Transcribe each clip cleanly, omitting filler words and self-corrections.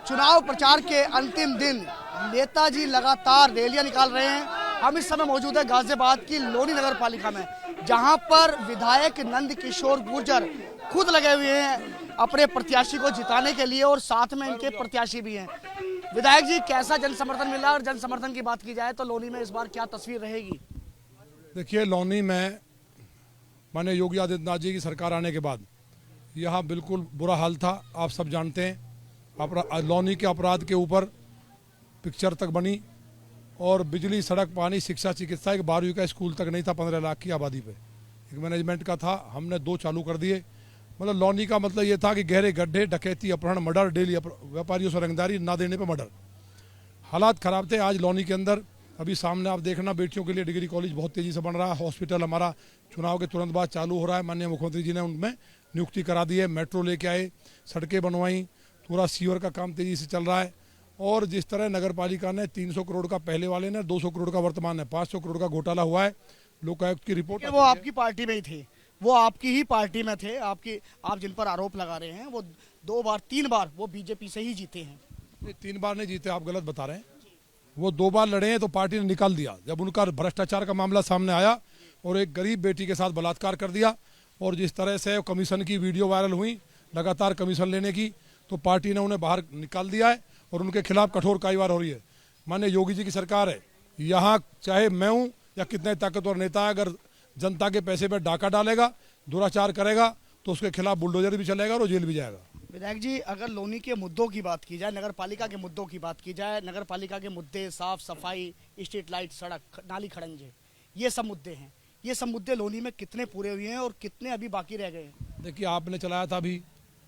चुनाव प्रचार के अंतिम दिन नेताजी लगातार रैलियां निकाल रहे हैं। हम इस समय मौजूद है गाजियाबाद की लोनी नगर पालिका में, जहां पर विधायक नंद किशोर गुर्जर खुद लगे हुए हैं अपने प्रत्याशी को जिताने के लिए और साथ में इनके प्रत्याशी भी हैं। विधायक जी, कैसा जन समर्थन मिला? और जन समर्थन की बात की जाए तो लोनी में इस बार क्या तस्वीर रहेगी? देखिए, लोनी में माननीय योगी आदित्यनाथ जी की सरकार आने के बाद यहाँ बिल्कुल बुरा हाल था। आप सब जानते हैं, लोनी के अपराध के ऊपर पिक्चर तक बनी और बिजली, सड़क, पानी, शिक्षा, चिकित्सा, एक 12वीं का स्कूल तक नहीं था 15 लाख की आबादी पे। एक मैनेजमेंट का था, हमने 2 चालू कर दिए। मतलब लोनी का मतलब ये था कि गहरे गड्ढे, डकैती, अपहरण, मर्डर, डेली व्यापारियों से रंगदारी, ना देने पे मर्डर। हालात खराब थे। आज लोनी के अंदर अभी सामने आप देखना, बेटियों के लिए डिग्री कॉलेज बहुत तेजी से बन रहा है। हॉस्पिटल हमारा चुनाव के तुरंत बाद चालू हो रहा है। माननीय मुख्यमंत्री जी ने उनमें नियुक्ति करा दी है। मेट्रो लेके आए, सड़कें बनवाई, पूरा सीवर का काम तेजी से चल रहा है। और जिस तरह नगर पालिका ने 300 करोड़ का पहले वाले ने, 200 करोड़ का वर्तमान है, 500 करोड़ का घोटाला हुआ है। लोकायुक्त की रिपोर्ट, वो आपकी पार्टी में ही थे, वो आपकी ही पार्टी में थे। आप जिन पर आरोप लगा रहे हैं वो 2 बार 3 बार वो बीजेपी से ही जीते हैं। 3 बार नहीं जीते, आप गलत बता रहे हैं। वो 2 बार लड़े हैं तो पार्टी ने निकाल दिया जब उनका भ्रष्टाचार का मामला सामने आया और एक गरीब बेटी के साथ बलात्कार कर दिया। और जिस तरह से कमीशन की वीडियो वायरल हुई लगातार कमीशन लेने की, तो पार्टी ने उन्हें बाहर निकाल दिया है और उनके खिलाफ कठोर कार्रवाई हो रही है। माननीय योगी जी की सरकार है, यहाँ चाहे मैं हूँ या कितने ताकतवर नेता है, अगर जनता के पैसे पर डाका डालेगा, दुराचार करेगा तो उसके खिलाफ बुलडोजर भी चलेगा और जेल भी जाएगा। विधायक जी, अगर लोनी के मुद्दों की बात की जाए, नगर पालिका के मुद्दों की बात की जाए, नगर पालिका के मुद्दे साफ सफाई, स्ट्रीट लाइट, सड़क, नाली खड़ंजे, ये सब मुद्दे हैं। ये सब मुद्दे लोनी में कितने पूरे हुए हैं और कितने अभी बाकी रह गए हैं? देखिए, आपने चलाया था, अभी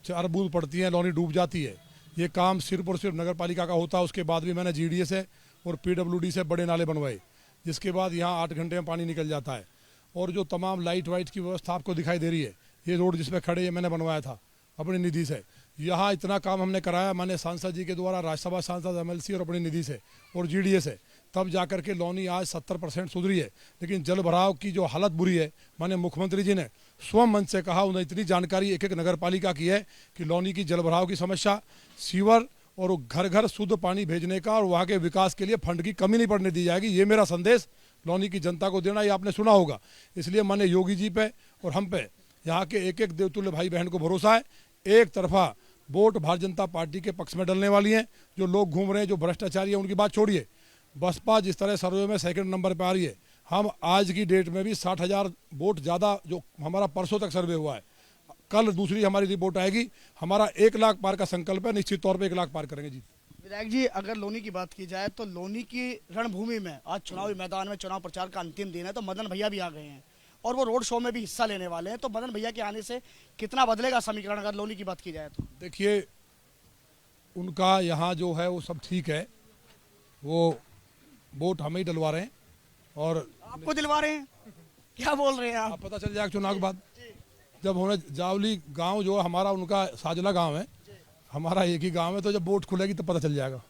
4 बूथ पड़ती हैं, लोनी डूब जाती है। ये काम सिर्फ और सिर्फ नगर पालिका का होता है। उसके बाद भी मैंने GDA से और PWD से बड़े नाले बनवाए, जिसके बाद यहाँ 8 घंटे में पानी निकल जाता है। और जो तमाम लाइट वाइट की व्यवस्था आपको दिखाई दे रही है, ये रोड जिस पे खड़े, ये मैंने बनवाया था अपनी निधि से। यहाँ इतना काम हमने कराया माननीय सांसद जी के द्वारा, राज्यसभा सांसद, MLC और अपनी निधि से और GDA से, तब जाकर के लोनी आज 70% सुधरी है। लेकिन जल भराव की जो हालत बुरी है, माननीय मुख्यमंत्री जी ने स्वयं मंच से कहा, उन्हें इतनी जानकारी एक एक नगर पालिका की है कि लोनी की जल भराव की समस्या, सीवर और घर घर शुद्ध पानी भेजने का और वहाँ के विकास के लिए फंड की कमी नहीं पड़ने दी जाएगी। ये मेरा संदेश लोनी की जनता को देना, ये आपने सुना होगा। इसलिए माननीय योगी जी पे और हम पे, यहाँ के एक एक देवतुल्य भाई बहन को भरोसा है। एक तरफा वोट भारतीय जनता पार्टी के पक्ष में डलने वाली हैं। जो लोग घूम रहे हैं, जो भ्रष्टाचारी हैं, उनकी बात छोड़िए। बसपा जिस तरह सर्वे में 2nd नंबर पर आ रही है, हम आज की डेट में भी 60,000 वोट ज़्यादा, जो हमारा परसों तक सर्वे हुआ है, कल दूसरी हमारी रिपोर्ट आएगी। हमारा 1 लाख पार का संकल्प है, निश्चित तौर पर 1 लाख पार करेंगे जी। विधायक जी, अगर लोनी की बात की जाए तो लोनी की रणभूमि में आज चुनावी मैदान में चुनाव प्रचार का अंतिम दिन है, तो मदन भैया भी आ गए हैं और वो रोड शो में भी हिस्सा लेने वाले हैं। तो मदन भैया के आने से कितना बदलेगा समीकरण, अगर लोनी की बात की जाए तो? देखिए, उनका यहाँ जो है वो सब ठीक है, वो वोट हमें ही डलवा रहे हैं। और आपको दिलवा रहे हैं? क्या बोल रहे हैं आप? पता चल जाएगा चुनाव के बाद, जब होने जावली गांव जो हमारा, उनका साजला गांव है, हमारा एक ही गांव है, तो जब वोट खुलेगी तब पता चल जाएगा।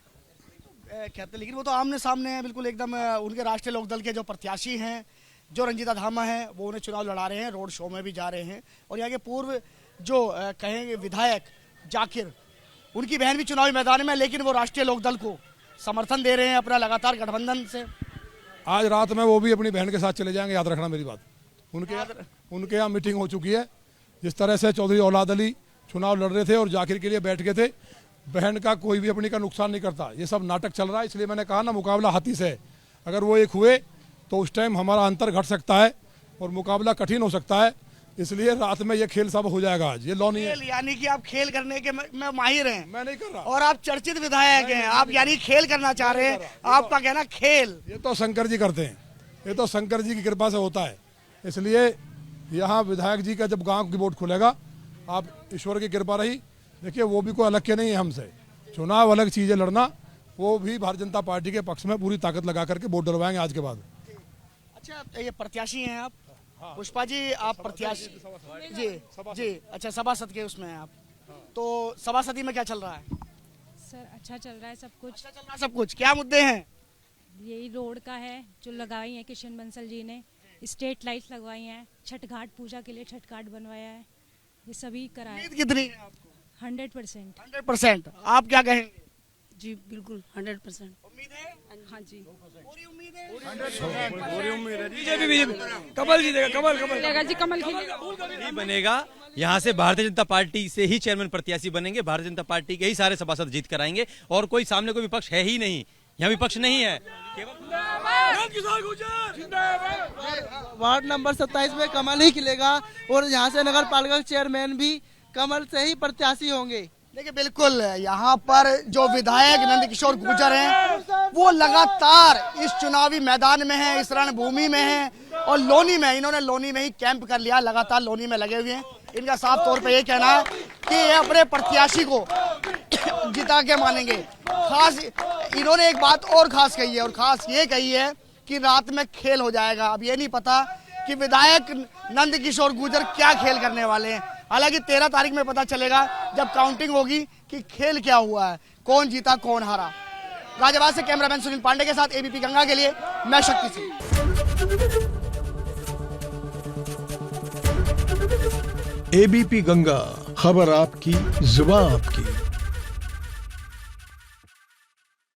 कहते, लेकिन वो तो आमने सामने है बिल्कुल एकदम। उनके राष्ट्रीय लोकदल के जो प्रत्याशी हैं, जो रंजीता धामा हैं, वो उन्हें चुनाव लड़ा रहे हैं, रोड शो में भी जा रहे हैं। और यहाँ के पूर्व जो कहेंगे विधायक जाकिर, उनकी बहन भी चुनावी मैदान में, लेकिन वो राष्ट्रीय लोकदल को समर्थन दे रहे हैं अपना लगातार गठबंधन से। आज रात में वो भी अपनी बहन के साथ चले जाएंगे, याद रखना मेरी बात। उनके यहाँ मीटिंग हो चुकी है। जिस तरह से चौधरी औलाद अली चुनाव लड़ रहे थे और जाकिर के लिए बैठ गए थे, बहन का कोई भी अपनी का नुकसान नहीं करता। ये सब नाटक चल रहा है। इसलिए मैंने कहा ना, मुकाबला हाथी से है। अगर वो एक हुए तो उस टाइम हमारा अंतर घट सकता है और मुकाबला कठिन हो सकता है। इसलिए रात में ये खेल सब हो जाएगा। आज ये लोनी है, यानी कि आप खेल करने के में माहिर हैं। मैं नहीं कर रहा। और आप चर्चित विधायक हैं, आप यानी खेल करना चाह रहे हैं। आपका कहना खेल, ये तो शंकर जी करते हैं, ये तो शंकर जी की कृपा से होता है। इसलिए यहाँ विधायक जी का जब गांव की वोट खुलेगा, आप ईश्वर की कृपा रही। देखिए, वो भी कोई अलग के नहीं है हमसे। चुनाव अलग चीज़ है लड़ना, वो भी भारतीय जनता पार्टी के पक्ष में पूरी ताकत लगा करके वोट डलवाएंगे आज के बाद। अच्छा, ये प्रत्याशी हैं आप? पुष्पा जी, आप प्रत्याशी जी जी। अच्छा, सभासद के उसमें हैं आप। तो सभासदी में क्या चल रहा है? सर अच्छा चल रहा है सब कुछ। अच्छा चल रहा है सब कुछ। क्या मुद्दे हैं? यही रोड का है जो लगाई है किशन बंसल जी ने, स्ट्रीट लाइट लगवाई हैं, छठ घाट पूजा के लिए छठ घाट बनवाया है, ये सभी कराया। कितनी है आपको? 100%। 100%। आप क्या कहेंगे? जी बिल्कुल 100%। उम्मीद है? हाँ जी। पूरी उम्मीद है? बीजेपी कमल जीतेगा, कमल चलेगा जी, कमल की ही बनेगा। यहाँ से भारतीय जनता पार्टी से ही चेयरमैन प्रत्याशी बनेंगे, भारतीय जनता पार्टी के ही सारे सभासद जीत कर आएंगे और कोई सामने कोई विपक्ष है ही नहीं, यहाँ विपक्ष नहीं है। वार्ड नंबर 27 में कमल ही खिलेगा और यहाँ से नगर पालिका चेयरमैन भी कमल से ही प्रत्याशी होंगे। देखिए बिल्कुल यहाँ पर जो विधायक नंदकिशोर गुर्जर हैं वो लगातार इस चुनावी मैदान में हैं, इस रणभूमि में हैं और लोनी में, इन्होंने लोनी में ही कैंप कर लिया, लगातार लोनी में लगे हुए हैं। इनका साफ तौर पे ये कहना है कि ये अपने प्रत्याशी को जिता के मानेंगे। खास इन्होंने एक बात और खास कही है और खास ये कही है कि रात में खेल हो जाएगा। अब ये नहीं पता कि विधायक नंदकिशोर गुर्जर क्या खेल करने वाले हैं। हालांकि 13 तारीख में पता चलेगा जब काउंटिंग होगी कि खेल क्या हुआ है, कौन जीता कौन हारा। गाजियाबाद से कैमरामैन सुनील पांडे के साथ एबीपी गंगा के लिए मैं शक्ति सिंह। एबीपी गंगा, खबर आपकी, जुबान आपकी।